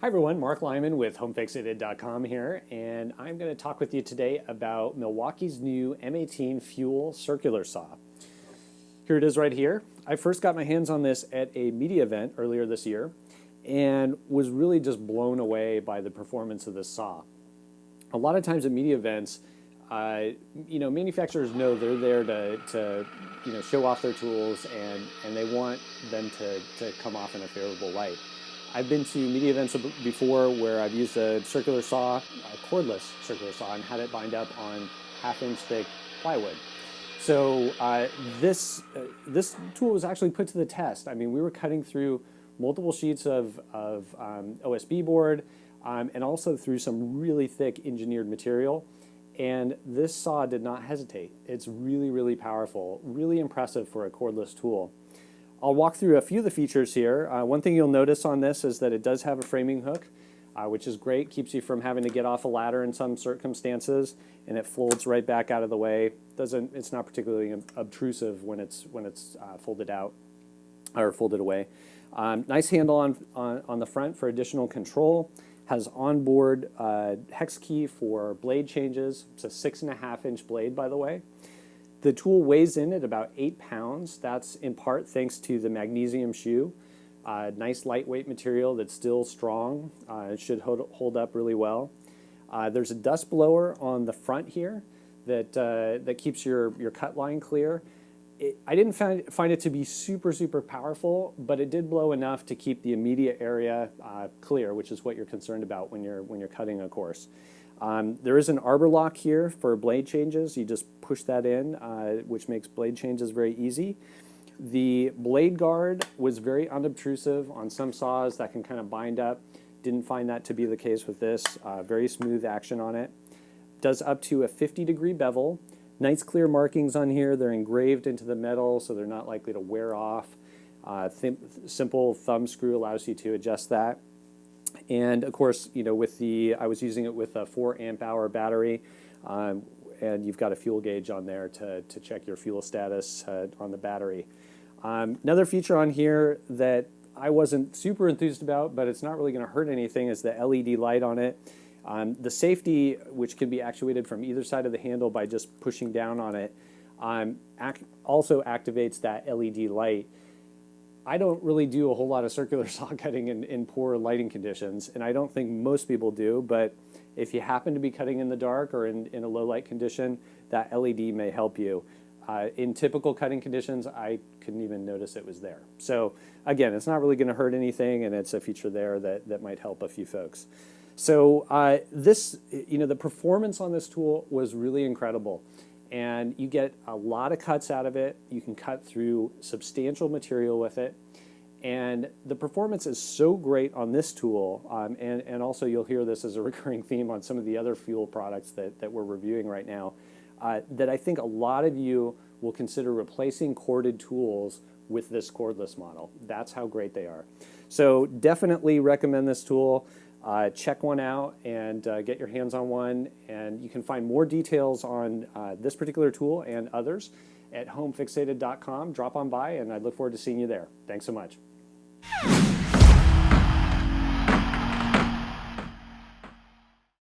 Everyone, Mark Lyman with HomeFixated.com here, and I'm going to talk with you today about Milwaukee's new M18 fuel circular saw. Here it is right here. I first got my hands on this at a media event earlier this year and was really just blown away by the performance of this saw. A lot of times at media events, manufacturers know they're there to show off their tools and they want them to come off in a favorable light. I've been to media events before where I've used a circular saw, a cordless circular saw, and had it bind up on half-inch thick plywood. So this tool was actually put to the test. I mean, we were cutting through multiple sheets of OSB board and also through some really thick engineered material. And this saw did not hesitate. It's really, really powerful, really impressive for a cordless tool. I'll walk through a few of the features here. One thing you'll notice on this is that it does have a framing hook, which is great, keeps you from having to get off a ladder in some circumstances, and it folds right back out of the way. It's not particularly obtrusive when it's folded out or folded away. Nice handle on the front for additional control. Has onboard hex key for blade changes. It's a 6.5-inch blade, by the way. The tool weighs in at about 8 pounds. That's in part thanks to the magnesium shoe. Nice lightweight material that's still strong. It should hold up really well. There's a dust blower on the front here that keeps your cut line clear. I didn't find it to be super, super powerful, but it did blow enough to keep the immediate area clear, which is what you're concerned about when you're cutting a course. There is an Arbor Lock here for blade changes. You just push that in, which makes blade changes very easy. The blade guard was very unobtrusive on some saws that can kind of bind up. Didn't find that to be the case with this. Very smooth action on it. Does up to a 50-degree bevel. Nice clear markings on here. They're engraved into the metal, so they're not likely to wear off. Simple thumb screw allows you to adjust that. And of course, I was using it with a 4 amp hour battery, and you've got a fuel gauge on there to check your fuel status on the battery. Another feature on here that I wasn't super enthused about, but it's not really going to hurt anything, is the LED light on it. The safety, which can be actuated from either side of the handle by just pushing down on it, also activates that LED light. I don't really do a whole lot of circular saw cutting in poor lighting conditions, and I don't think most people do, but if you happen to be cutting in the dark or in a low light condition, that LED may help you. In typical cutting conditions, I couldn't even notice it was there. So again, it's not really going to hurt anything, and it's a feature there that might help a few folks. So the performance on this tool was really incredible. And you get a lot of cuts out of it. You can cut through substantial material with it. And the performance is so great on this tool, and also you'll hear this as a recurring theme on some of the other fuel products that we're reviewing right now, that I think a lot of you will consider replacing corded tools with this cordless model. That's how great they are. So definitely recommend this tool. Check one out and get your hands on one, and you can find more details on this particular tool and others at homefixated.com. Drop on by, and I look forward to seeing you there. Thanks so much.